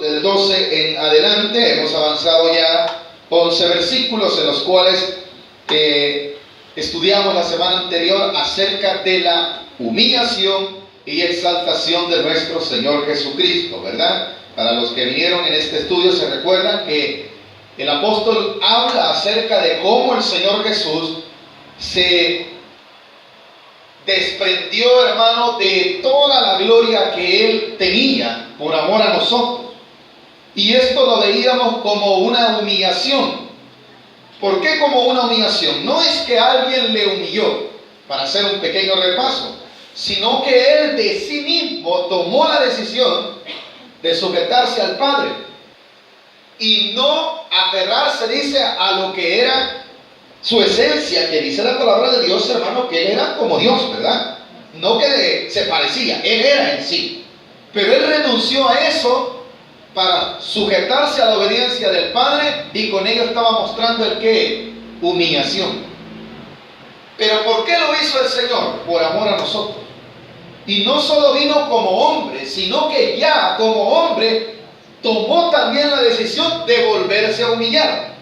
Del 12 en adelante hemos avanzado ya 11 versículos en los cuales estudiamos la semana anterior acerca de la humillación y exaltación de nuestro Señor Jesucristo, ¿verdad? Para los que vinieron en este estudio se recuerdan que el apóstol habla acerca de cómo el Señor Jesús se desprendió, hermano, de toda la gloria que Él tenía por amor a nosotros. Y esto lo veíamos como una humillación. ¿Por qué como una humillación? No es que alguien le humilló, para hacer un pequeño repaso, sino que Él de sí mismo tomó la decisión de sujetarse al Padre y no aferrarse, dice, a lo que era su esencia, que dice la palabra de Dios, hermano, que Él era como Dios, ¿verdad? No que se parecía, Él era en sí. Pero Él renunció a eso para sujetarse a la obediencia del Padre, y con ello estaba mostrando el qué, humillación. Pero ¿por qué lo hizo el Señor? Por amor a nosotros. Y no solo vino como hombre, sino que ya como hombre tomó también la decisión de volverse a humillar.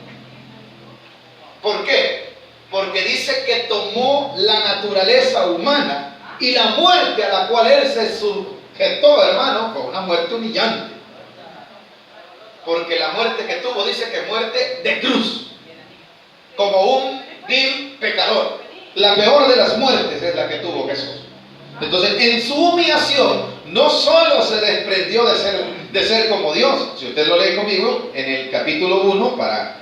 ¿Por qué? Porque dice que tomó la naturaleza humana, y la muerte a la cual Él se sujetó, hermano, fue una muerte humillante. Porque la muerte que tuvo, dice que muerte de cruz, como un vil pecador. La peor de las muertes es la que tuvo Jesús. Entonces, en su humillación, no solo se desprendió de ser como Dios. Si usted lo lee conmigo, en el capítulo 1, para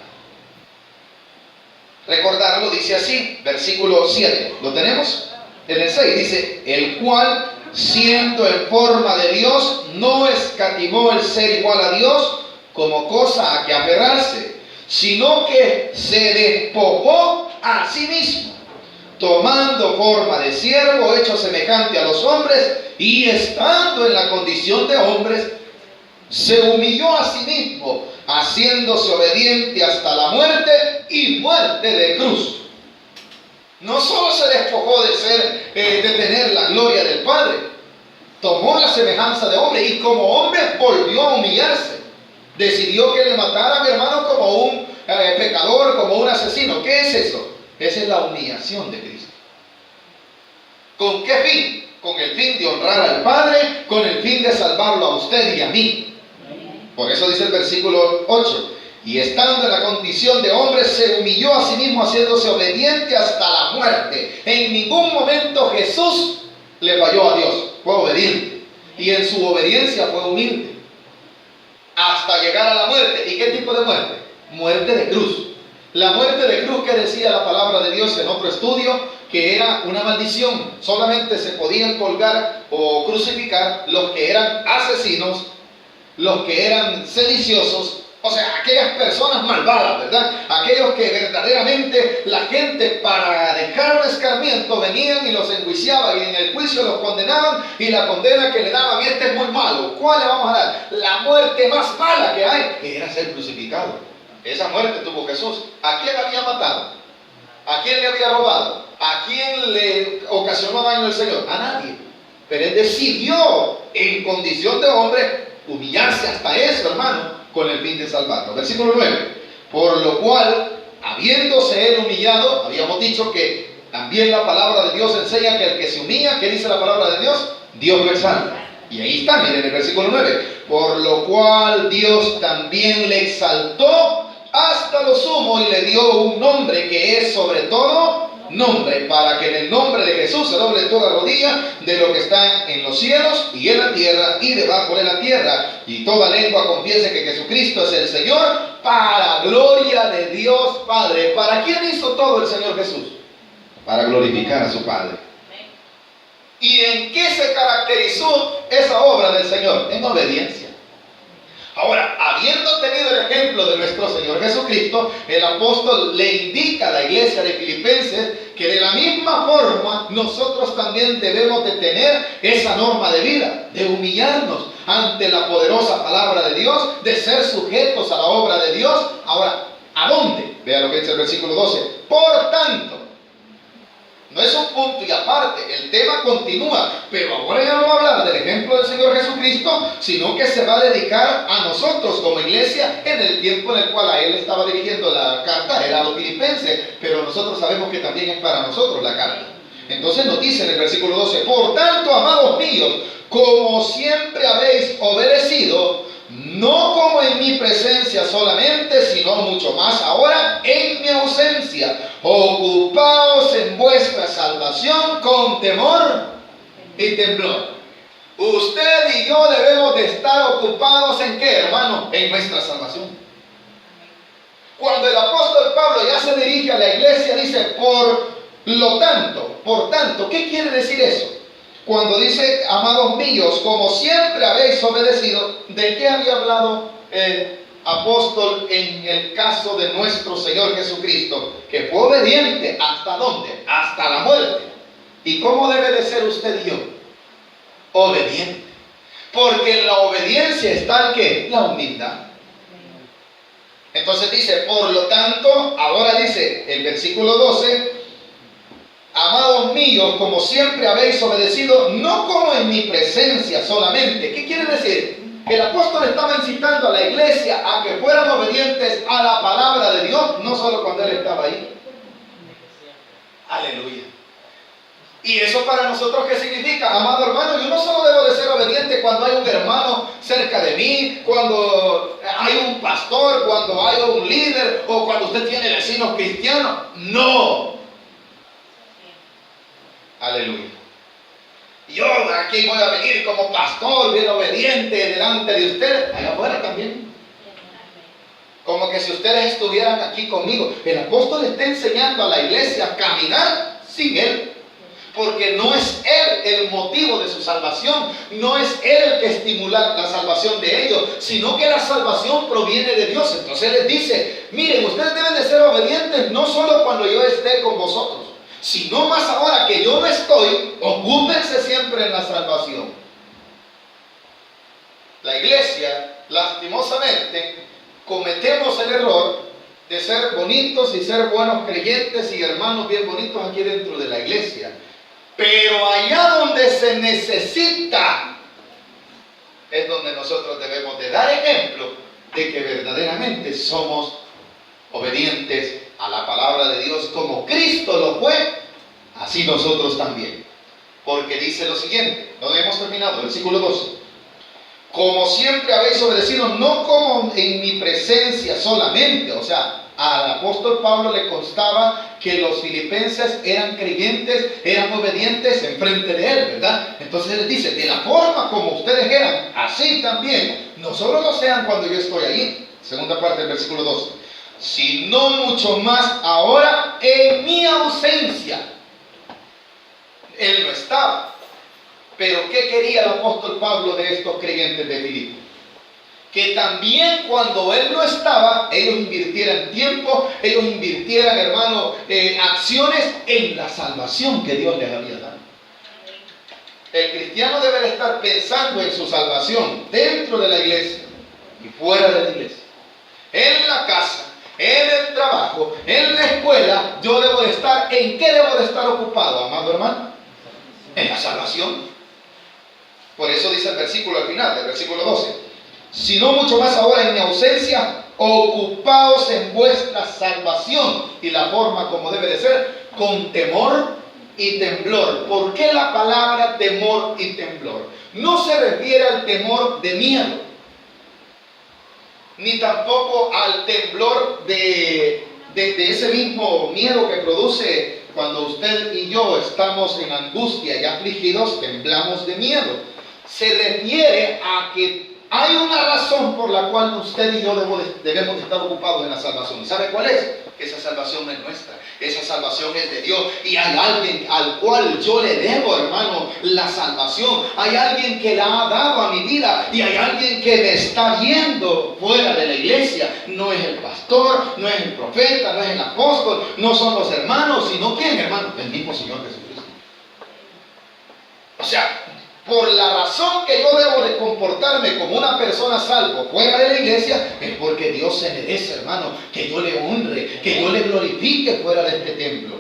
recordarlo, dice así, versículo 7. ¿Lo tenemos? En el 6 dice, el cual, siendo en forma de Dios, no escatimó el ser igual a Dios como cosa a que aferrarse, sino que se despojó a sí mismo, tomando forma de siervo, hecho semejante a los hombres, y estando en la condición de hombres, se humilló a sí mismo, haciéndose obediente hasta la muerte, y muerte de cruz. No solo se despojó de tener la gloria del Padre, tomó la semejanza de hombre, y como hombre volvió a humillarse. Decidió que le mataran, mi hermano, como un pecador, como un asesino. ¿Qué es eso? Esa es la humillación de Cristo. ¿Con qué fin? Con el fin de honrar al Padre, con el fin de salvarlo a usted y a mí. Por eso dice el versículo 8. Y estando en la condición de hombre, se humilló a sí mismo, haciéndose obediente hasta la muerte. En ningún momento Jesús le falló a Dios. Fue obediente. Y en su obediencia fue humilde, hasta llegar a la muerte. ¿Y qué tipo de muerte? Muerte de cruz. La muerte de cruz, que decía la palabra de Dios en otro estudio, que era una maldición. Solamente se podían colgar o crucificar los que eran asesinos, los que eran sediciosos, o sea, aquellas personas malvadas, ¿verdad? Aquellos que verdaderamente la gente, para dejar un escarmiento, venían y los enjuiciaban, y en el juicio los condenaban, y la condena que le daban: este es muy malo. ¿Cuál le vamos a dar? La muerte más mala que hay, que era ser crucificado. Esa muerte tuvo Jesús. ¿A quién había matado? ¿A quién le había robado? ¿A quién le ocasionó daño el Señor? A nadie. Pero Él decidió, en condición de hombre, humillarse hasta eso, hermano, con el fin de salvarlo. Versículo 9. Por lo cual, habiéndose Él humillado, habíamos dicho que también la palabra de Dios enseña que el que se humilla, ¿qué dice la palabra de Dios? Dios lo exalta. Y ahí está, miren el versículo 9. Por lo cual Dios también le exaltó hasta lo sumo, y le dio un nombre que es sobre todo nombre, para que en el nombre de Jesús se doble toda rodilla de lo que está en los cielos y en la tierra y debajo de la tierra, y toda lengua confiese que Jesucristo es el Señor, para gloria de Dios Padre. ¿Para quién hizo todo el Señor Jesús? Para glorificar a su Padre. ¿Y en qué se caracterizó esa obra del Señor? En obediencia. Ahora, habiendo tenido el ejemplo de nuestro Señor Jesucristo, el apóstol le indica a la iglesia de Filipenses que de la misma forma nosotros también debemos de tener esa norma de vida, de humillarnos ante la poderosa palabra de Dios, de ser sujetos a la obra de Dios. Ahora, ¿a dónde? Vea lo que dice el versículo 12. Por tanto, No es un punto y aparte, el tema continúa, pero ahora ya no va a hablar del ejemplo del Señor Jesucristo, sino que se va a dedicar a nosotros como iglesia en el tiempo en el cual a él estaba dirigiendo la carta, era a los filipenses, pero nosotros sabemos que también es para nosotros la carta. Entonces nos dice en el versículo 12, por tanto, amados míos, como siempre habéis obedecido, no como en mi presencia solamente, sino mucho más ahora en mi ausencia, ocupaos en vuestra salvación con temor y temblor. Usted y yo debemos de estar ocupados ¿en qué, hermano? En nuestra salvación. Cuando el apóstol Pablo ya se dirige a la iglesia, dice, por tanto, ¿qué quiere decir eso? Cuando dice, amados míos, como siempre habéis obedecido, ¿de qué había hablado el apóstol en el caso de nuestro Señor Jesucristo? Que fue obediente, ¿hasta dónde? Hasta la muerte. ¿Y cómo debe de ser usted y yo? Obediente. Porque en la obediencia está el ¿qué? La humildad. Entonces dice, por lo tanto, ahora dice el versículo 12, amados míos, como siempre habéis obedecido, no como en mi presencia solamente. ¿Qué quiere decir? Que el apóstol estaba incitando a la iglesia a que fueran obedientes a la palabra de Dios, no solo cuando él estaba ahí. Aleluya. ¿Y eso para nosotros qué significa? Amado hermano, yo no solo debo de ser obediente cuando hay un hermano cerca de mí, cuando hay un pastor, cuando hay un líder o cuando usted tiene vecinos cristianos. No. Aleluya. Yo aquí voy a venir como pastor, bien obediente delante de usted, allá afuera también. Como que si ustedes estuvieran aquí conmigo. El apóstol está enseñando a la iglesia a caminar sin él. Porque no es él el motivo de su salvación, no es él el que estimula la salvación de ellos, sino que la salvación proviene de Dios. Entonces les dice, miren, ustedes deben de ser obedientes no solo cuando yo esté con vosotros, sino más ahora que yo no estoy, ocúpense siempre en la salvación. La iglesia, lastimosamente, cometemos el error de ser bonitos y ser buenos creyentes y hermanos bien bonitos aquí dentro de la iglesia. Pero allá donde se necesita es donde nosotros debemos de dar ejemplo de que verdaderamente somos obedientes a la palabra de Dios como Cristo lo fue, así nosotros también. Porque dice lo siguiente, no hemos terminado, versículo 12. Como siempre habéis obedecido, no como en mi presencia solamente, o sea, al apóstol Pablo le constaba que los filipenses eran creyentes, eran obedientes en frente de él, ¿verdad? Entonces él dice, de la forma como ustedes eran, así también, no solo lo sean cuando yo estoy allí, segunda parte del versículo 12, sino mucho más ahora en mi ausencia. Él no estaba. Pero ¿qué quería el apóstol Pablo de estos creyentes de Filipo? Que también cuando él no estaba, ellos invirtieran tiempo, ellos invirtieran, hermano, acciones en la salvación que Dios les había dado. El cristiano debe de estar pensando en su salvación dentro de la iglesia y fuera de la iglesia. En la casa, en el trabajo, en la escuela, yo debo de estar, ¿en qué debo de estar ocupado, amado hermano? En la salvación. Por eso dice el versículo al final, del versículo 12. Sino mucho más ahora en mi ausencia, ocupaos en vuestra salvación. Y la forma como debe de ser, con temor y temblor. ¿Por qué la palabra temor y temblor? No se refiere al temor de miedo, ni tampoco al temblor de ese mismo miedo que produce cuando usted y yo estamos en angustia y afligidos, temblamos de miedo. Se refiere a que hay una razón por la cual usted y yo debemos de estar ocupados en la salvación. ¿Y sabe cuál es? Esa salvación no es nuestra. Esa salvación es de Dios. Y hay alguien al cual yo le debo, hermano, la salvación. Hay alguien que la ha dado a mi vida. Y hay alguien que me está viendo fuera de la iglesia. No es el pastor, no es el profeta, no es el apóstol, no son los hermanos, sino ¿quién, hermano? El mismo Señor Jesucristo. O sea, por la razón que yo debo de comportarme como una persona salvo fuera de la iglesia, es porque Dios se merece, hermano, que yo le honre, que yo le glorifique fuera de este templo.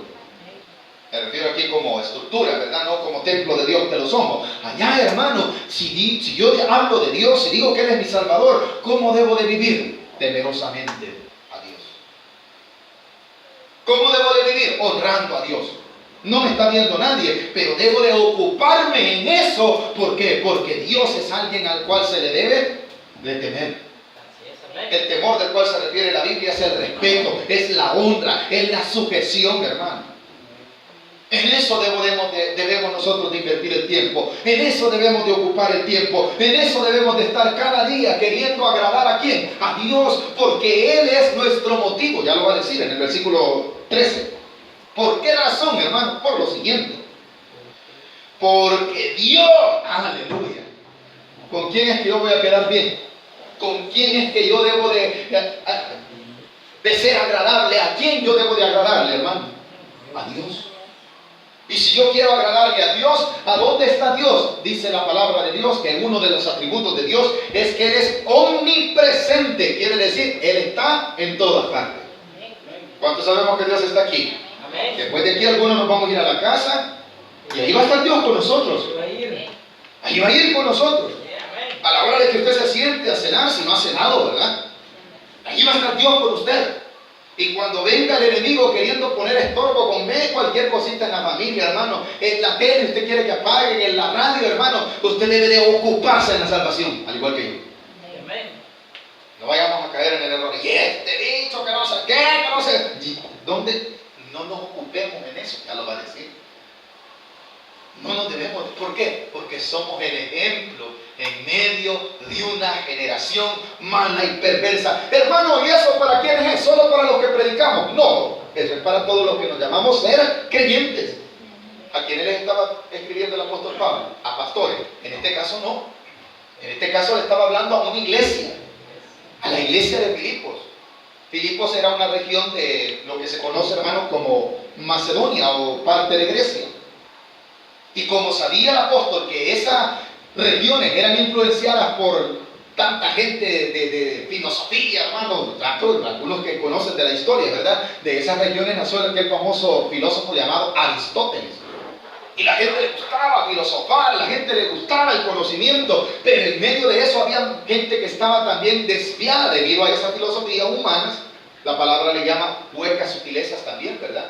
Me refiero aquí como estructura, ¿verdad? No como templo de Dios que lo somos. Allá, hermano, si yo hablo de Dios, si digo que Él es mi Salvador, ¿cómo debo de vivir? Temerosamente a Dios. ¿Cómo debo de vivir? Honrando a Dios. No me está viendo nadie, pero debo de ocuparme en eso. ¿Por qué? Porque Dios es alguien al cual se le debe de temer. El temor del cual se refiere la Biblia es el respeto, es la honra, es la sujeción, hermano. En eso debemos nosotros de invertir el tiempo. En eso debemos de ocupar el tiempo. En eso debemos de estar cada día queriendo agradar ¿a quién? A Dios, porque Él es nuestro motivo. Ya lo va a decir en el versículo 13. ¿Por qué razón, hermano? Por lo siguiente. Porque Dios, aleluya. ¿Con quién es que yo voy a quedar bien? ¿Con quién es que yo debo de ser agradable? ¿A quién yo debo de agradarle, hermano? A Dios. Y si yo quiero agradarle a Dios, ¿a dónde está Dios? Dice la palabra de Dios que uno de los atributos de Dios es que Él es omnipresente. Quiere decir, Él está en todas partes. ¿Cuántos sabemos que Dios está aquí? Amén. Después de aquí algunos nos vamos a ir a la casa y ahí va a estar Dios con nosotros. Ahí va a ir con nosotros. A la hora de que usted se siente a cenar, si no ha cenado, ¿verdad? Allí va a estar Dios con usted. Y cuando venga el enemigo queriendo poner estorbo con cualquier cosita en la familia, hermano, en la tele usted quiere que apaguen, en la radio, hermano, usted debe de ocuparse en la salvación, al igual que yo. Amén. No vayamos a caer en el error. Y este dicho que no sé qué, que no sé. ¿Dónde? No nos ocupemos en eso, ya lo va a decir. No nos debemos. ¿Por qué? Porque somos el ejemplo en medio de una generación mala y perversa. Hermano, ¿y eso para quiénes es? ¿Solo para los que predicamos? No, eso es para todos los que nos llamamos ser creyentes. ¿A quiénes les estaba escribiendo el apóstol Pablo? A pastores. En este caso no. En este caso le estaba hablando a una iglesia. A la iglesia de Filipos. Filipos era una región de lo que se conoce, hermano, como Macedonia o parte de Grecia. Y como sabía el apóstol que esas regiones eran influenciadas por tanta gente de filosofía, hermano, algunos que conocen de la historia, ¿verdad? De esas regiones nació aquel famoso filósofo llamado Aristóteles. Y la gente le gustaba filosofar, la gente le gustaba el conocimiento, pero en medio de eso había gente que estaba también desviada debido a esa filosofía humana. La palabra le llama huecas sutilezas también, ¿verdad?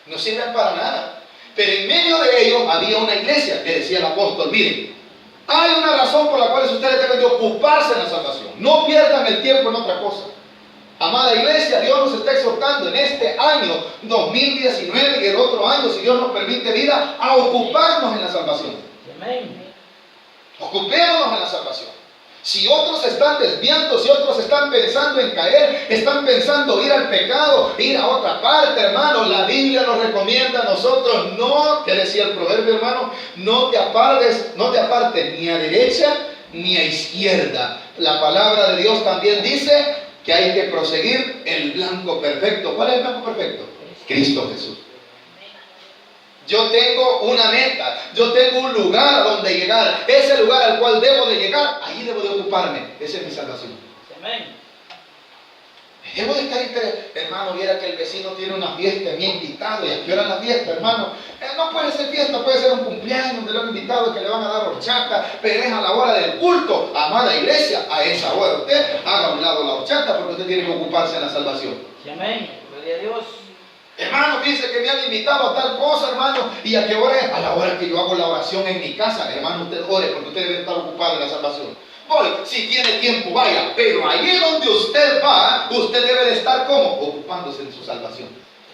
No sirven para nada. Pero en medio de ellos había una iglesia que decía el apóstol, miren, hay una razón por la cual ustedes deben de ocuparse en la salvación. No pierdan el tiempo en otra cosa. Amada iglesia, Dios nos está exhortando en este año 2019 y el otro año, si Dios nos permite vida, a ocuparnos en la salvación. Amén. Ocupémonos en la salvación. Si otros están desviando, si otros están pensando en caer, están pensando ir al pecado, ir a otra parte, hermano, la Biblia nos recomienda a nosotros, no, que decía el proverbio, hermano, no te apartes ni a derecha ni a izquierda. La palabra de Dios también dice que hay que proseguir el blanco perfecto. ¿Cuál es el blanco perfecto? Cristo Jesús. Yo tengo una meta, yo tengo un lugar a donde llegar. Ese lugar al cual debo de llegar, ahí debo de ocuparme. Esa es mi salvación. Amén. Debo de estar interesado. Hermano, viera que el vecino tiene una fiesta, me ha invitado. ¿Y a qué hora es la fiesta, hermano? No puede ser fiesta, puede ser un cumpleaños donde lo han invitado, que le van a dar horchata, pero es a la hora del culto. Amada iglesia, a esa hora usted haga a un lado la horchata porque usted tiene que ocuparse en la salvación. Amén. Gloria a Dios. Hermano, dice que me han invitado a tal cosa, hermano. ¿Y a qué hora es? A la hora que yo hago la oración en mi casa. Hermano, usted ore porque usted debe estar ocupado en la salvación. Voy, si tiene tiempo, vaya. Pero allí donde usted va, usted debe de estar ¿cómo? Ocupándose en su salvación.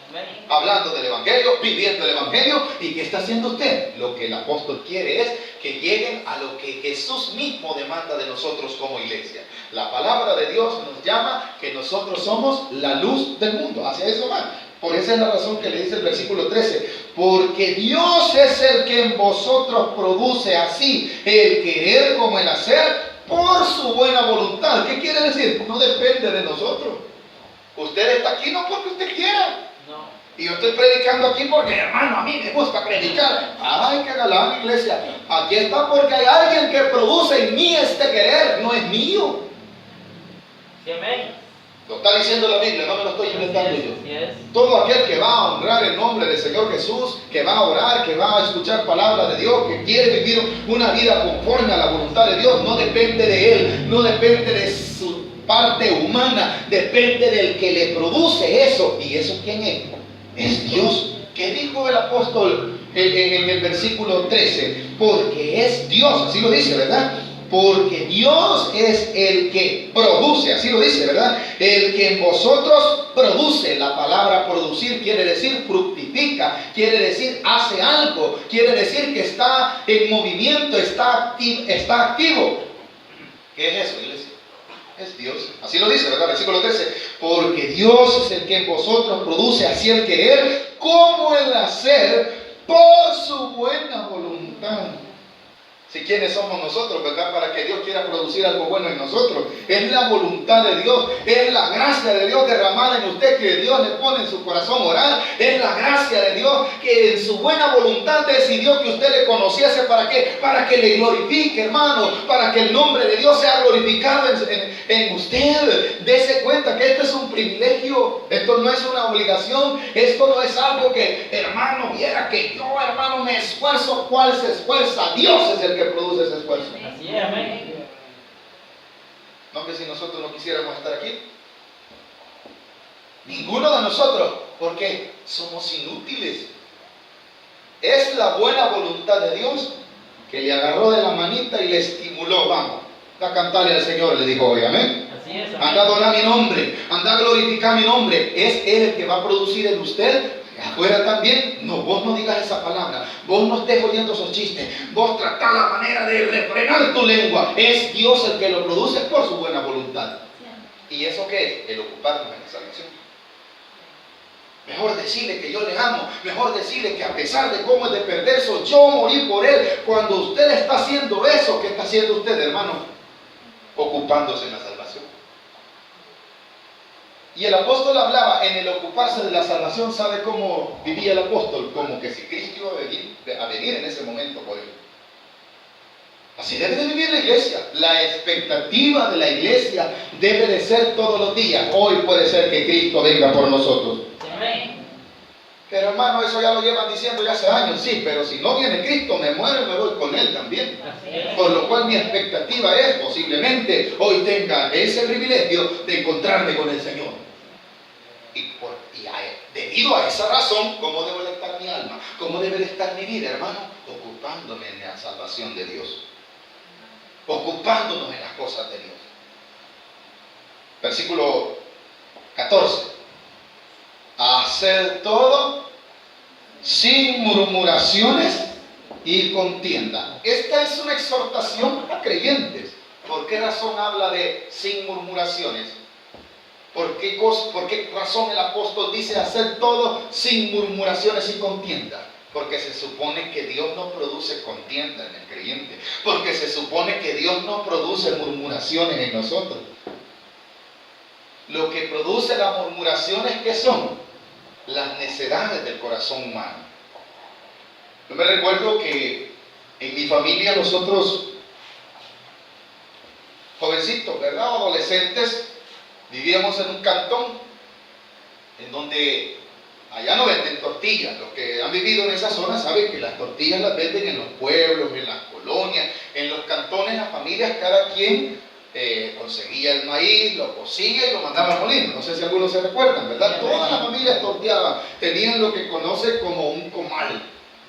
Amén. Hablando del Evangelio, viviendo el Evangelio. ¿Y qué está haciendo usted? Lo que el apóstol quiere es que lleguen a lo que Jesús mismo demanda de nosotros como iglesia. La palabra de Dios nos llama que nosotros somos la luz del mundo. Hacia eso va. Por esa es la razón que le dice el versículo 13. Porque Dios es el que en vosotros produce así el querer como el hacer por su buena voluntad. ¿Qué quiere decir? No depende de nosotros. Usted está aquí no porque usted quiera. No. Y yo estoy predicando aquí porque, hermano, a mí me gusta predicar. Ay, qué galán, iglesia. Aquí está porque hay alguien que produce en mí este querer. No es mío. Sí, amén. Lo está diciendo la Biblia, no me lo estoy inventando yo. Todo aquel que va a honrar el nombre del Señor Jesús, que va a orar, que va a escuchar palabras de Dios, que quiere vivir una vida conforme a la voluntad de Dios, no depende de él, no depende de su parte humana, depende del que le produce eso. ¿Y eso quién es? Es Dios. ¿Qué dijo el apóstol en el versículo 13? Porque es Dios, así lo dice, ¿verdad? Porque Dios es el que produce, así lo dice, ¿verdad? El que en vosotros produce. La palabra producir quiere decir fructifica, quiere decir hace algo, quiere decir que está en movimiento, está activo. ¿Qué es eso, iglesia? Es Dios. Así lo dice, ¿verdad? Versículo 13. Porque Dios es el que en vosotros produce así el querer como el hacer por su buena voluntad. Si quiénes somos nosotros, ¿verdad? Para que Dios quiera producir algo bueno en nosotros. Es la voluntad de Dios, es la gracia de Dios derramada en usted que Dios le pone en su corazón orar. Es la gracia de Dios que en su buena voluntad decidió que usted le conociese. ¿Para qué? Para que le glorifique, hermano, para que el nombre de Dios sea glorificado en usted. Dese cuenta que esto es un privilegio, esto no es una obligación, esto no es algo que, hermano, viera que yo, hermano, me esfuerzo. ¿Cuál se esfuerza? Dios es el que produce ese esfuerzo. Así es, amén. No que si nosotros no quisiéramos estar aquí, ninguno de nosotros, porque somos inútiles. Es la buena voluntad de Dios que le agarró de la manita y le estimuló. Vamos a cantarle al Señor, le dijo hoy, amén. Así es, amén. Anda a adorar mi nombre, anda a glorificar mi nombre. Es Él el que va a producir en usted. Afuera también, no, vos no digas esa palabra, vos no estés oyendo esos chistes, vos tratá la manera de refrenar tu lengua. Es Dios el que lo produce por su buena voluntad. ¿Y eso qué es? El ocuparnos en la salvación. Mejor decirle que yo le amo, mejor decirle que a pesar de cómo es de perverso, yo morí por él. Cuando usted está haciendo eso, ¿qué está haciendo usted, hermano? Ocupándose en la salvación. Y el apóstol hablaba en el ocuparse de la salvación. ¿Sabe cómo vivía el apóstol? Como que si Cristo iba a venir en ese momento por él. Así debe de vivir la iglesia. La expectativa de la iglesia debe de ser todos los días. Hoy puede ser que Cristo venga por nosotros. Amén. Pero hermano, eso ya lo llevan diciendo ya hace años. Sí, pero si no viene Cristo, me muero y me voy con Él también. Por lo cual mi expectativa es, posiblemente, hoy tenga ese privilegio de encontrarme con el Señor. Debido a esa razón, ¿cómo debe de estar mi alma? ¿Cómo debe de estar mi vida, hermano? Ocupándome en la salvación de Dios. Ocupándonos en las cosas de Dios. Versículo 14. Haced todo sin murmuraciones y contienda. Esta es una exhortación a creyentes. ¿Por qué razón habla de sin murmuraciones? ¿Por qué razón el apóstol dice hacer todo sin murmuraciones y contienda? Porque se supone que Dios no produce contienda en el creyente. Porque se supone que Dios no produce murmuraciones en nosotros. Lo que produce las murmuraciones, ¿qué son? Las necedades del corazón humano. Yo me recuerdo que en mi familia nosotros, jovencitos, ¿verdad? Adolescentes, vivíamos en un cantón en donde allá no venden tortillas. Los que han vivido en esa zona saben que las tortillas las venden en los pueblos, en las colonias, en los cantones, las familias, cada quien conseguía el maíz, lo cocía y lo mandaba al molino. No sé si algunos se recuerdan, ¿verdad? Todas las familias torteaban, tenían lo que conoce como un comal.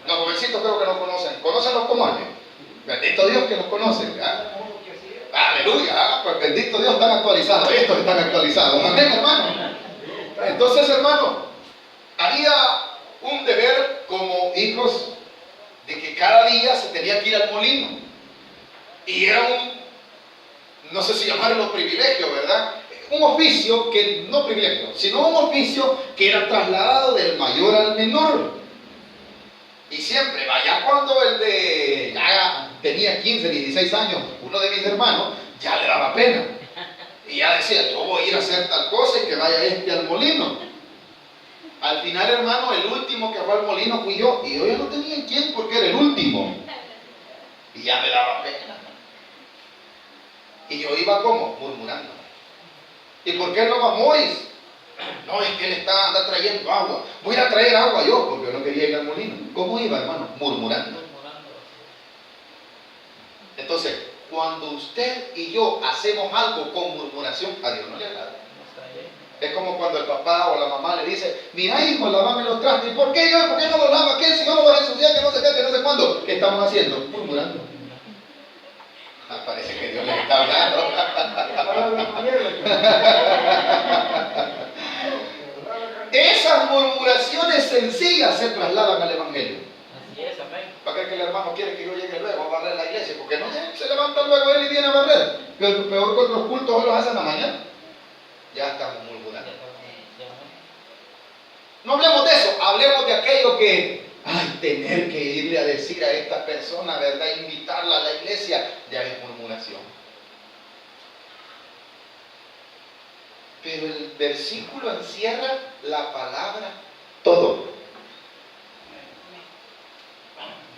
Los jovencitos creo que no conocen. ¿Conocen los comales? Bendito Dios que los conocen, ¿verdad? Aleluya, pues bendito Dios, están actualizados, estos están actualizados, amén, hermano. Entonces, hermano, había un deber como hijos de que cada día se tenía que ir al molino. Y era no sé si llamarlo privilegio, ¿verdad? Un oficio que, no privilegio, sino un oficio que era trasladado del mayor al menor. Y siempre, vaya cuando el de ya tenía 15, 16 años, uno de mis hermanos, ya le daba pena. Y ya decía, yo voy a ir a hacer tal cosa y que vaya al molino. Al final, hermano, el último que fue al molino fui yo. Y yo ya no tenía quién porque era el último. Y ya me daba pena. Y yo iba como murmurando. ¿Y por qué no va Morris? No, es que él anda trayendo agua. Voy a ir a traer agua yo, porque yo no quería ir al molino. ¿Cómo iba, hermano? Murmurando. Entonces, cuando usted y yo hacemos algo con murmuración, a Dios no le agrada. Es como cuando el papá o la mamá le dice, mira hijo, lávame los trastes. ¿Y por qué yo? ¿Por qué no los lava aquel? Si yo no los ensucié, que no sé qué, que no sé cuándo. ¿Qué estamos haciendo? Murmurando. Parece que Dios le está hablando. Esas murmuraciones sencillas se trasladan al Evangelio. Así es, amén. ¿Para qué que el hermano quiere que yo llegue luego a barrer la iglesia? Porque no se levanta luego él y viene a barrer. Pero peor que otros cultos hoy los hacen en la mañana. Ya estamos murmurando. No hablemos de eso, hablemos de aquello que, tener que irle a decir a esta persona, ¿verdad? Invitarla a la iglesia, ya es murmuración. Pero el versículo encierra la palabra todo.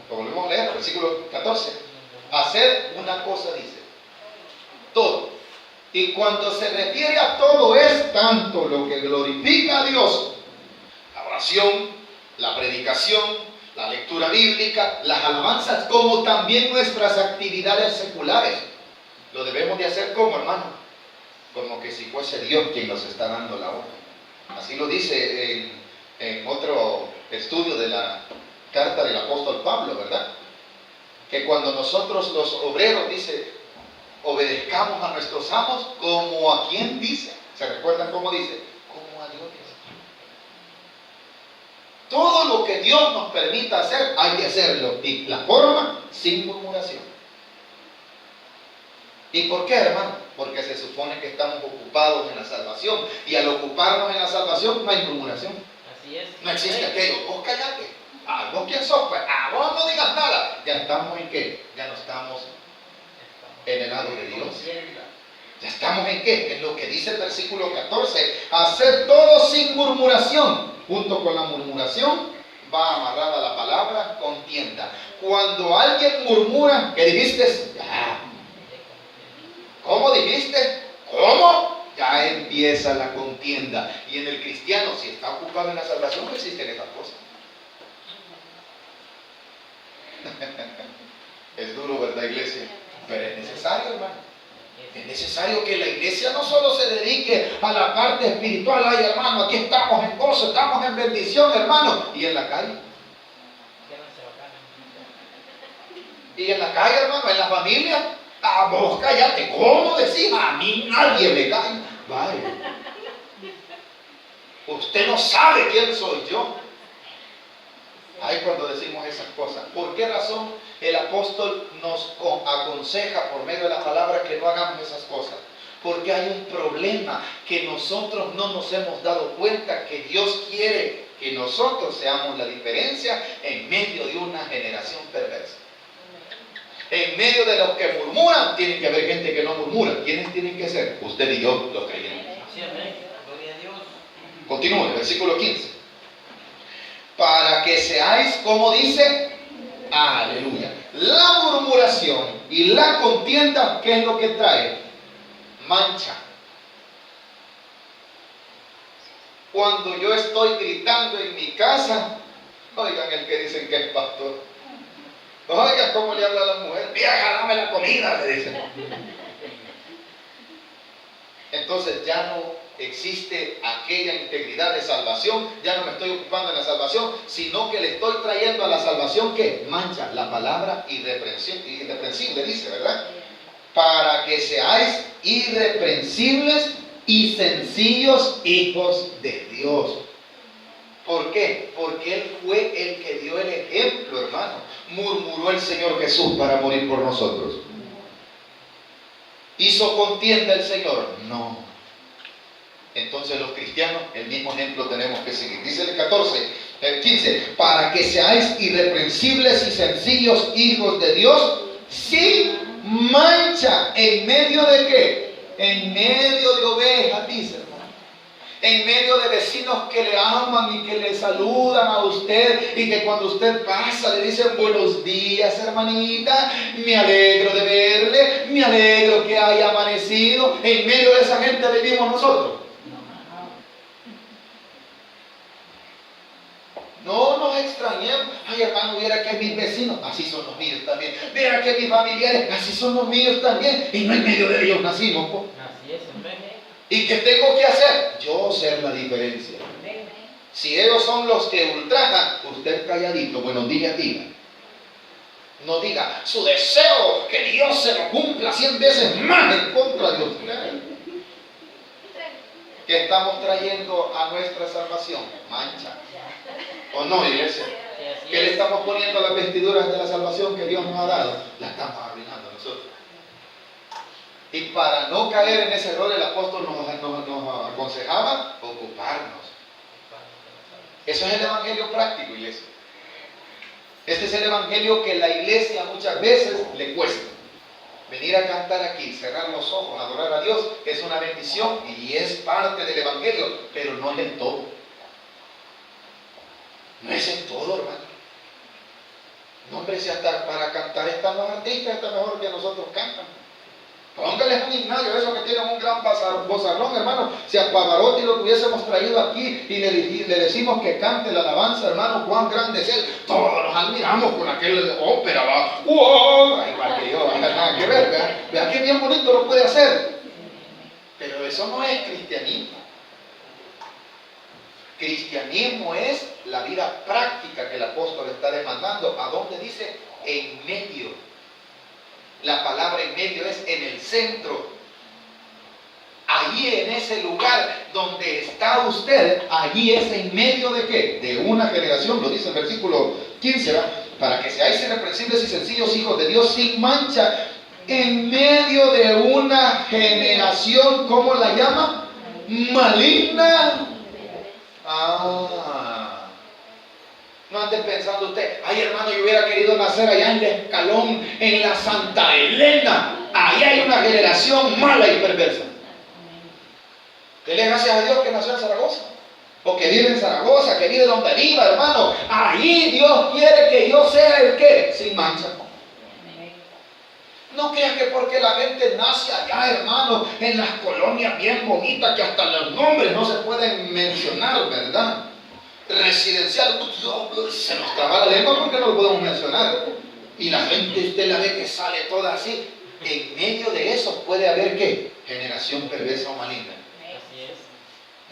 Lo volvemos a leer, versículo 14. Hacer una cosa, dice, todo. Y cuando se refiere a todo es tanto lo que glorifica a Dios, la oración, la predicación, la lectura bíblica, las alabanzas, como también nuestras actividades seculares. Lo debemos de hacer como, hermano, como que si fuese Dios quien nos está dando la orden. Así lo dice en otro estudio de la carta del apóstol Pablo, ¿verdad? Que cuando nosotros los obreros, dice, obedezcamos a nuestros amos como a quien dice. ¿Se recuerdan cómo dice? Como a Dios. Todo lo que Dios nos permita hacer, hay que hacerlo. Y la forma, sin murmuración. ¿Y por qué, hermano? Porque se supone que estamos ocupados en la salvación. Y al ocuparnos en la salvación, no hay murmuración. Así es. No existe aquello. Vos callate. ¿Vos quién sos? Pues, vos no digas nada. Ya estamos en qué? Ya no estamos en el lado de Dios. ¿Ya estamos en qué? En lo que dice el versículo 14. Hacer todo sin murmuración. Junto con la murmuración va amarrada la palabra contienda. Cuando alguien murmura, ¿qué dijiste? Ya. ¿Cómo dijiste? ¿Cómo? Ya empieza la contienda. Y en el cristiano, si está ocupado en la salvación, no existen esas cosas. Es duro, ¿verdad, iglesia? Pero es necesario, hermano. Es necesario que la iglesia no solo se dedique a la parte espiritual. Ay, hermano, aquí estamos en gozo, estamos en bendición, hermano. Y en la calle. Y en la calle, hermano, en la familia. Vos cállate. ¿Cómo decís? A mí nadie me cae. Vaya. Usted no sabe quién soy yo. Ay, cuando decimos esas cosas. ¿Por qué razón el apóstol nos aconseja por medio de la palabra que no hagamos esas cosas? Porque hay un problema que nosotros no nos hemos dado cuenta, que Dios quiere que nosotros seamos la diferencia en medio de una generación perversa. En medio de los que murmuran, tiene que haber gente que no murmura. ¿Quiénes tienen que ser? Usted y yo, los creyentes. Sí, amén. Gloria a Dios. Continúe, versículo 15. Para que seáis, como dice, aleluya. La murmuración y la contienda, ¿qué es lo que trae? Mancha. Cuando yo estoy gritando en mi casa, oigan el que dicen que es pastor. Oigan cómo le habla a la mujer. Vieja, dame la comida, le dicen. Entonces ya no existe aquella integridad de salvación. Ya no me estoy ocupando en la salvación, sino que le estoy trayendo a la salvación que mancha. La palabra irreprensible dice, ¿verdad? Para que seáis irreprensibles y sencillos hijos de Dios. ¿Por qué? Porque Él fue el que dio el ejemplo, hermano. Murmuró el Señor Jesús para morir por nosotros. ¿Hizo contienda el Señor? No. Entonces los cristianos, el mismo ejemplo tenemos que seguir. Dice el 15, para que seáis irreprensibles y sencillos hijos de Dios, sin mancha. ¿En medio de qué? En medio de ovejas, dice, hermano. en medio de vecinos que le aman y que le saludan a usted y que cuando usted pasa le dicen buenos días, hermanita, me alegro de verle, me alegro que haya amanecido. En medio de esa gente vivimos nosotros. No nos extrañemos. Ay, hermano, viera que mis vecinos, así son los míos también. Viera que mis familiares, así son los míos también. Y no en medio de ellos nacimos, pues. Así es, amén. ¿Y qué tengo que hacer? Yo ser la diferencia. Si ellos son los que ultrajan, usted calladito, buenos días diga. No diga su deseo, que Dios se lo cumpla 100 veces más en contra de usted. ¿Qué estamos trayendo a nuestra salvación? Mancha. ¿O no, iglesia? ¿Qué le estamos poniendo a las vestiduras de la salvación que Dios nos ha dado? La estamos arruinando nosotros. Y para no caer en ese error, el apóstol nos aconsejaba ocuparnos. Eso es el evangelio práctico, iglesia. Este es el evangelio que la iglesia muchas veces le cuesta. Venir a cantar aquí, cerrar los ojos, adorar a Dios, es una bendición y es parte del evangelio, pero no es el todo. No es el todo, hermano. No, hombre, si hasta para cantar están los artistas, está mejor que nosotros cantan. Póngales un himnario, eso que tienen un gran bozarrón, hermano. Si a Pavarotti lo tuviésemos traído aquí y le decimos que cante la alabanza, hermano, cuán grande es él. Todos nos admiramos con aquel ópera, va. ¡Wow! Igual que yo, nada que ver, ¿verdad? Vea qué bien bonito lo puede hacer. Pero eso no es cristianismo. Cristianismo es la vida práctica que el apóstol está demandando. ¿A dónde dice? En medio. La palabra en medio es en el centro. Allí en ese lugar donde está usted, allí es en medio de ¿qué? De una generación, lo dice el versículo 15, ¿verdad? Para que seáis irreprensibles y sencillos hijos de Dios sin mancha, en medio de una generación, ¿cómo la llama? Maligna. No ande pensando usted, ay hermano, yo hubiera querido nacer allá en el Escalón, en la Santa Elena. Ahí hay una generación mala y perversa. Dele gracias a Dios que nació en Zaragoza, o que vive en Zaragoza, que vive donde viva, hermano. Ahí Dios quiere que yo sea el que, sin mancha. No creas que porque la gente nace allá, hermano, en las colonias bien bonitas, que hasta los nombres no se pueden mencionar, ¿verdad? Residencial, se nos traba la lengua porque no lo podemos mencionar. Y la gente, usted la ve que sale toda así. En medio de eso puede haber ¿qué? Generación perversa o maligna. Así es.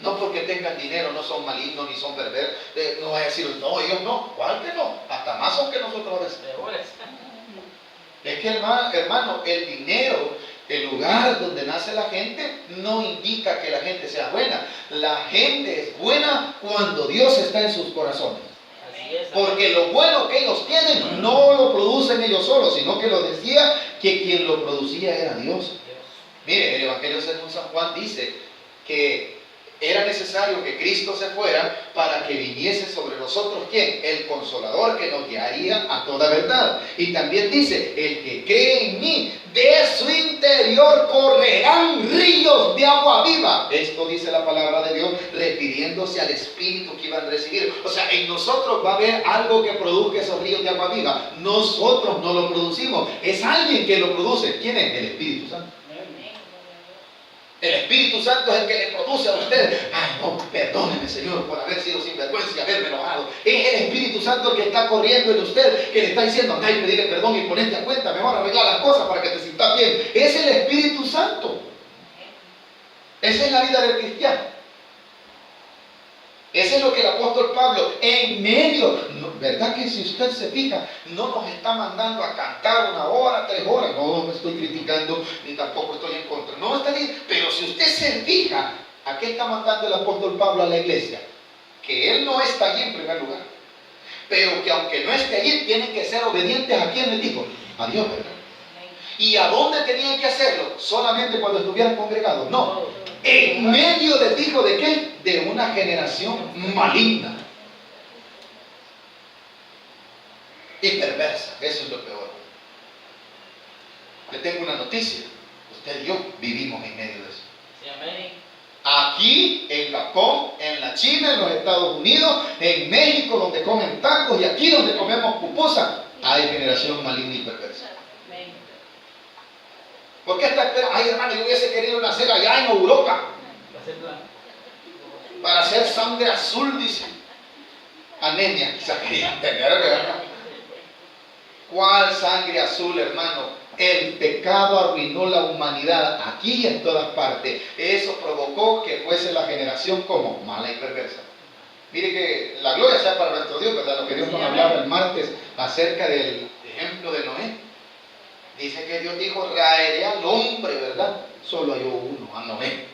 No porque tengan dinero, no son malignos ni son perversos. No va a decir, no, ellos no. ¿Cuál que no? Hasta más son que nosotros a veces. Es que, hermano, el dinero, el lugar donde nace la gente, no indica que la gente sea buena. La gente es buena cuando Dios está en sus corazones. Porque lo bueno que ellos tienen no lo producen ellos solos, sino que lo decía que quien lo producía era Dios. Mire, el Evangelio según San Juan dice que era necesario que Cristo se fuera para que viniese sobre nosotros, ¿quién? El Consolador que nos guiaría a toda verdad. Y también dice, el que cree en mí, de su interior correrán ríos de agua viva. Esto dice la palabra de Dios, refiriéndose al Espíritu que iban a recibir. O sea, en nosotros va a haber algo que produzca esos ríos de agua viva. Nosotros no lo producimos, es alguien que lo produce. ¿Quién es? El Espíritu Santo. El Espíritu Santo es el que le produce a usted. Ay, no, perdóneme, Señor, por haber sido sinvergüenza y haberme enojado. Es el Espíritu Santo el que está corriendo en usted, que le está diciendo, anda y pedirle perdón y ponerte a cuenta, mejor arreglar las cosas para que te sientas bien. Es el Espíritu Santo. Esa es la vida del cristiano. Eso es lo que el apóstol Pablo, en medio, ¿verdad que si usted se fija, no nos está mandando a cantar 1 hora, 3 horas? No me estoy criticando, ni tampoco estoy en contra. No está bien, pero si usted se fija, ¿a qué está mandando el apóstol Pablo a la iglesia? Que él no está allí en primer lugar, pero que aunque no esté allí, tienen que ser obedientes a quien les dijo, a Dios, ¿verdad? ¿Y a dónde tenían que hacerlo? ¿Solamente cuando estuvieran congregados? No. En medio de dijo de qué? De una generación maligna y perversa. Eso es lo peor. Le tengo una noticia. Usted y yo vivimos en medio de eso. Sí, amén. Aquí en Japón, en la China, en los Estados Unidos, en México, donde comen tacos, y aquí donde comemos pupusa, hay generación maligna y perversa. ¿Por qué está esperando? Ay, hermano, yo hubiese querido nacer allá en Europa para hacer sangre azul, dice. Anemia, quizás querían tener, ¿verdad? ¿Cuál sangre azul, hermano? El pecado arruinó la humanidad aquí y en todas partes. Eso provocó que fuese la generación como mala y perversa. Mire que la gloria sea para nuestro Dios, ¿verdad? Lo que Dios nos hablaba el martes acerca del ejemplo de Noé. Dice que Dios dijo, traeré al hombre, ¿verdad? Solo hay uno, a Noé.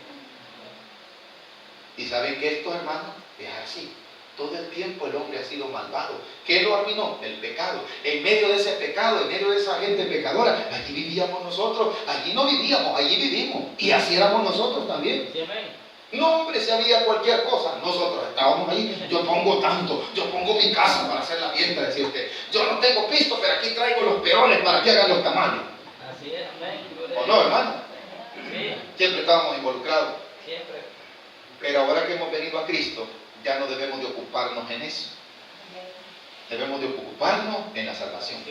Y saben que esto, hermano, es así. Todo el tiempo el hombre ha sido malvado. ¿Qué lo arruinó? El pecado. En medio de ese pecado, en medio de esa gente pecadora, allí vivíamos nosotros. Allí no vivíamos, allí vivimos. Y así éramos nosotros también. No, hombre, si había cualquier cosa, nosotros estábamos ahí. Yo pongo tanto, yo pongo mi casa para hacer la fiesta, decía usted. Yo no tengo pisto, pero aquí traigo los perones para que hagan los tamales. Así es, amén. ¿O no, hermano? Sí. Siempre estábamos involucrados. Siempre. Pero ahora que hemos venido a Cristo, ya no debemos de ocuparnos en eso. Debemos de ocuparnos en la salvación.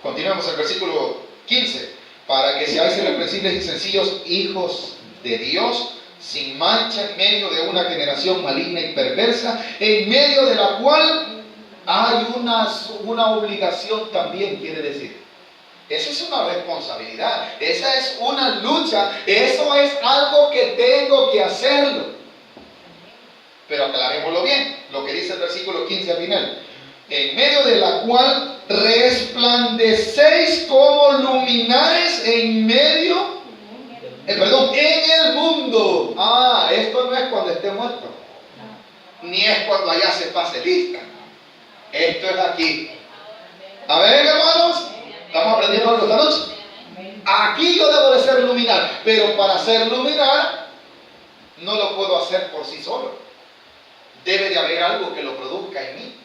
Continuamos el versículo 15. Para que seáis irreprensibles y sencillos, hijos de Dios, sin mancha en medio de una generación maligna y perversa, en medio de la cual hay una obligación también, quiere decir. Esa es una responsabilidad, esa es una lucha, eso es algo que tengo que hacerlo. Pero aclarémoslo bien, lo que dice el versículo 15 al final. En medio de la cual resplandecéis como luminares en medio, en el mundo. Esto no es cuando esté muerto, ni es cuando allá se pase lista. Esto es aquí. A ver, hermanos, estamos aprendiendo algo esta noche. Aquí yo debo de ser luminar, pero para ser luminar no lo puedo hacer por sí solo. Debe de haber algo que lo produzca en mí.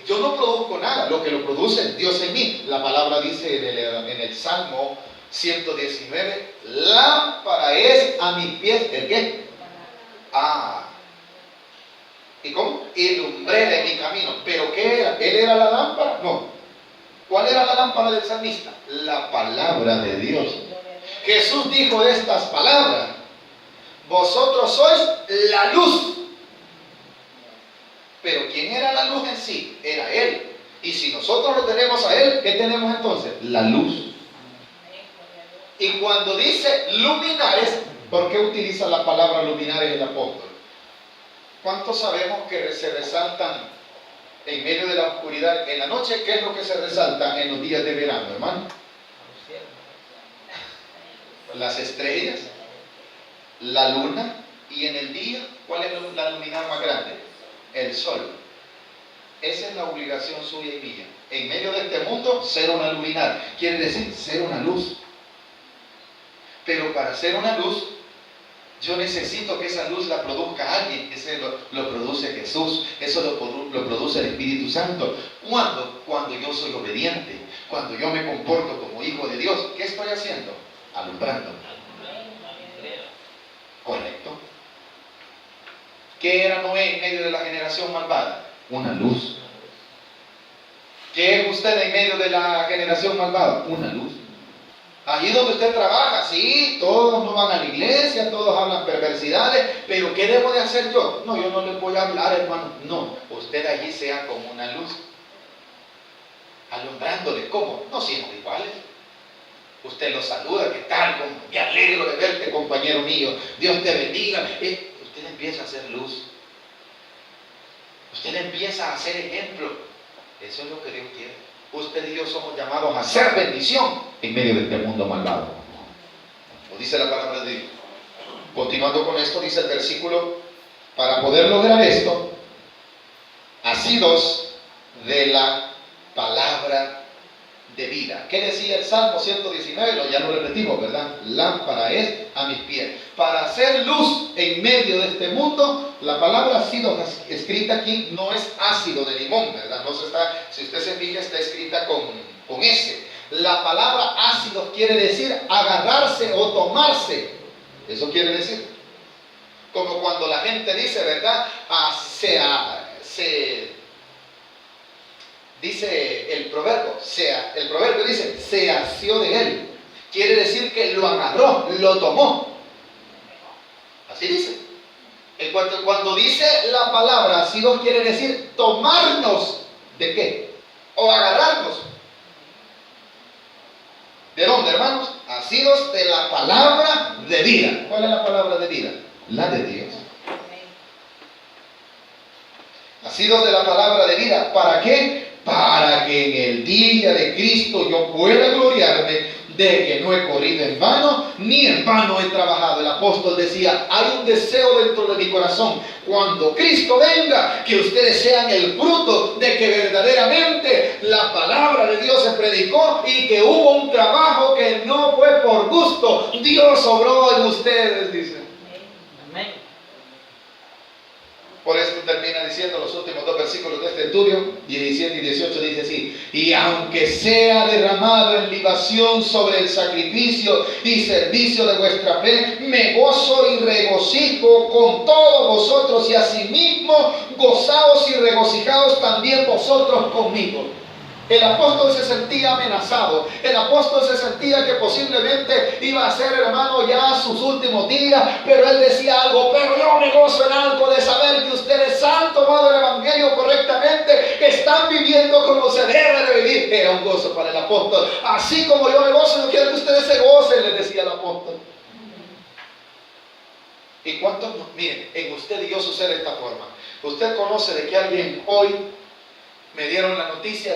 Yo no produzco nada, lo que lo produce es Dios en mí. La palabra dice en el Salmo 119, lámpara es a mis pies, ¿el qué? ¿Y cómo? Y lumbrera en mi camino. ¿Pero qué era? ¿Él era la lámpara? No. ¿Cuál era la lámpara del salmista? La palabra de Dios. Jesús dijo estas palabras: vosotros sois la luz. Pero ¿quién era la luz en sí? Era Él. Y si nosotros lo tenemos a Él, ¿qué tenemos entonces? La luz. Y cuando dice luminares, ¿por qué utiliza la palabra luminares el apóstol? ¿Cuántos sabemos que se resaltan en medio de la oscuridad? En la noche, ¿qué es lo que se resalta en los días de verano, hermano? Las estrellas, la luna, y en el día, ¿cuál es la luminaria más grande? El sol. Esa es la obligación suya y mía. En medio de este mundo, ser una luminaria. Quiere decir, ser una luz. Pero para ser una luz, yo necesito que esa luz la produzca alguien. Ese lo produce Jesús. Eso lo produce el Espíritu Santo. ¿Cuándo? Cuando yo soy obediente. Cuando yo me comporto como hijo de Dios. ¿Qué estoy haciendo? Alumbrando. Correcto. ¿Qué era Noé en medio de la generación malvada? Una luz. ¿Qué es usted en medio de la generación malvada? Una luz. Allí donde usted trabaja, sí, todos no van a la iglesia, todos hablan perversidades, pero ¿qué debo de hacer yo? No, yo no les voy a hablar, hermano. No, usted allí sea como una luz. Alumbrándole. ¿Cómo? No siendo iguales. Usted los saluda, ¿qué tal? Me alegro de verte, compañero mío. Dios te bendiga. Usted empieza a hacer luz. Usted empieza a hacer ejemplo. Eso es lo que Dios quiere. Usted y yo somos llamados a ser bendición en medio de este mundo malvado. Lo dice la palabra de Dios. Continuando con esto, dice el versículo: para poder lograr esto, asidos de la palabra de vida. ¿Qué decía el Salmo 119? Ya lo repetimos, ¿verdad? Lámpara es a mis pies. Para hacer luz en medio de este mundo, la palabra ácido escrita aquí no es ácido de limón, ¿verdad? No se está, si usted se fija, está escrita con S. La palabra ácidos quiere decir agarrarse o tomarse. Eso quiere decir. Como cuando la gente dice, ¿verdad? Dice el proverbio dice, se asió de él. Quiere decir que lo agarró, lo tomó. Así dice. Cuando dice la palabra asidos quiere decir tomarnos ¿de qué? O agarrarnos. ¿De dónde, hermanos? Asidos de la palabra de vida. ¿Cuál es la palabra de vida? La de Dios. Asidos de la palabra de vida. ¿Para qué? Para que en el día de Cristo yo pueda gloriarme de que no he corrido en vano, ni en vano he trabajado. El apóstol decía, hay un deseo dentro de mi corazón, cuando Cristo venga, que ustedes sean el fruto de que verdaderamente la palabra de Dios se predicó y que hubo un trabajo que no fue por gusto. Dios obró en ustedes, dice. Amén. Por esto termina diciendo los últimos dos versículos de este estudio, 17 y 18, dice así: y aunque sea derramado en libación sobre el sacrificio y servicio de vuestra fe, me gozo y regocijo con todos vosotros, y asimismo gozaos y regocijaos también vosotros conmigo. El apóstol se sentía amenazado. El apóstol se sentía que posiblemente iba a ser, hermano, ya sus últimos días. Pero él decía algo: pero yo me gozo en algo de saber que ustedes han tomado el evangelio correctamente, que están viviendo como se debe de vivir. Era un gozo para el apóstol. Así como yo me gozo, yo quiero que ustedes se gocen, les decía el apóstol. ¿Y cuántos? Miren, en usted y yo sucede de esta forma. Usted conoce de que alguien hoy... Me dieron la noticia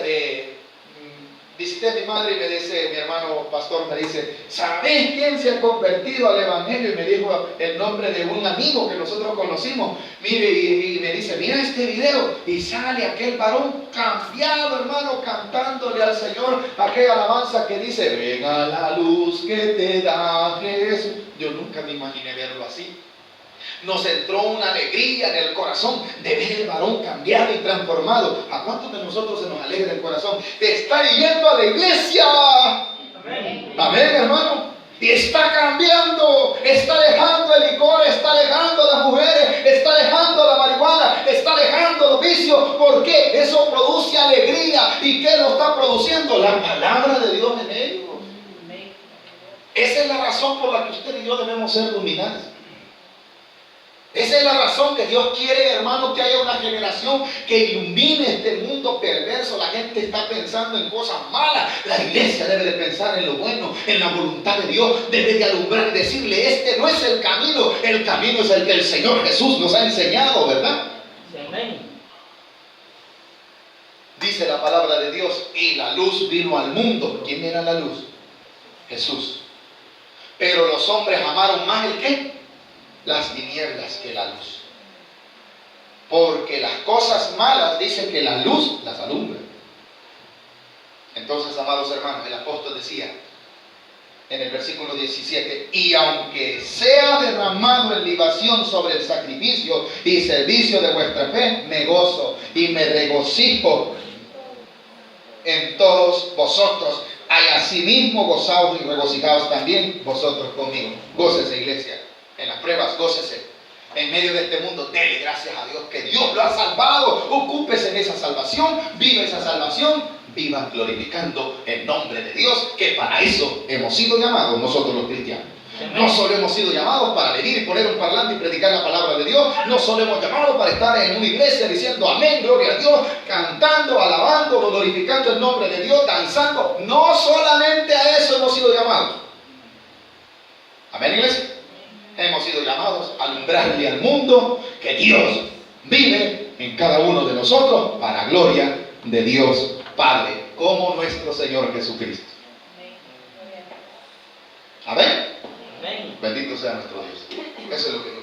visité a mi madre y me dice, mi hermano pastor me dice, ¿sabés quién se ha convertido al evangelio? Y me dijo el nombre de un amigo que nosotros conocimos. Mire, y me dice, mira este video. Y sale aquel varón cambiado, hermano, cantándole al Señor aquella alabanza que dice, ven a la luz que te da Jesús. Yo nunca me imaginé verlo así. Nos entró una alegría en el corazón de ver el varón cambiado y transformado. ¿A cuántos de nosotros se nos alegra el corazón? Está yendo a la iglesia. Amén. Amén, hermano. Y está cambiando. Está dejando el licor, está dejando las mujeres, está dejando la marihuana, está dejando los vicios. ¿Por qué? Eso produce alegría. ¿Y qué lo está produciendo? La palabra de Dios en ellos. Esa es la razón por la que usted y yo debemos ser luminares. Esa es la razón que Dios quiere, hermano, que haya una generación que ilumine este mundo perverso. La gente está pensando en cosas malas. La iglesia debe de pensar en lo bueno, en la voluntad de Dios. Debe de alumbrar y decirle, este no es el camino es el que el Señor Jesús nos ha enseñado, ¿verdad? Amén. Dice la palabra de Dios, y la luz vino al mundo. ¿Quién era la luz? Jesús. Pero los hombres amaron más el ¿qué? Las tinieblas que la luz. Porque las cosas malas dicen que la luz las alumbra. Entonces, amados hermanos, el apóstol decía en el versículo 17, y aunque sea derramado en libación sobre el sacrificio y servicio de vuestra fe, me gozo y me regocijo en todos vosotros. Y asimismo gozaos y regocijaos también vosotros conmigo. Gócese, iglesia. En las pruebas, gócese. En medio de este mundo, dele gracias a Dios que Dios lo ha salvado. Ocúpese en esa salvación, viva esa salvación, viva glorificando el nombre de Dios, que para eso hemos sido llamados nosotros los cristianos. No solo hemos sido llamados para venir y poner un parlante y predicar la palabra de Dios. No solo hemos llamado para estar en una iglesia diciendo amén, gloria a Dios, cantando, alabando, glorificando el nombre de Dios, danzando. No solamente a eso hemos sido llamados. Amén, iglesia. Hemos sido llamados a alumbrarle al mundo que Dios vive en cada uno de nosotros para gloria de Dios Padre, como nuestro Señor Jesucristo. Amén. Amén. Bendito sea nuestro Dios. Eso es lo que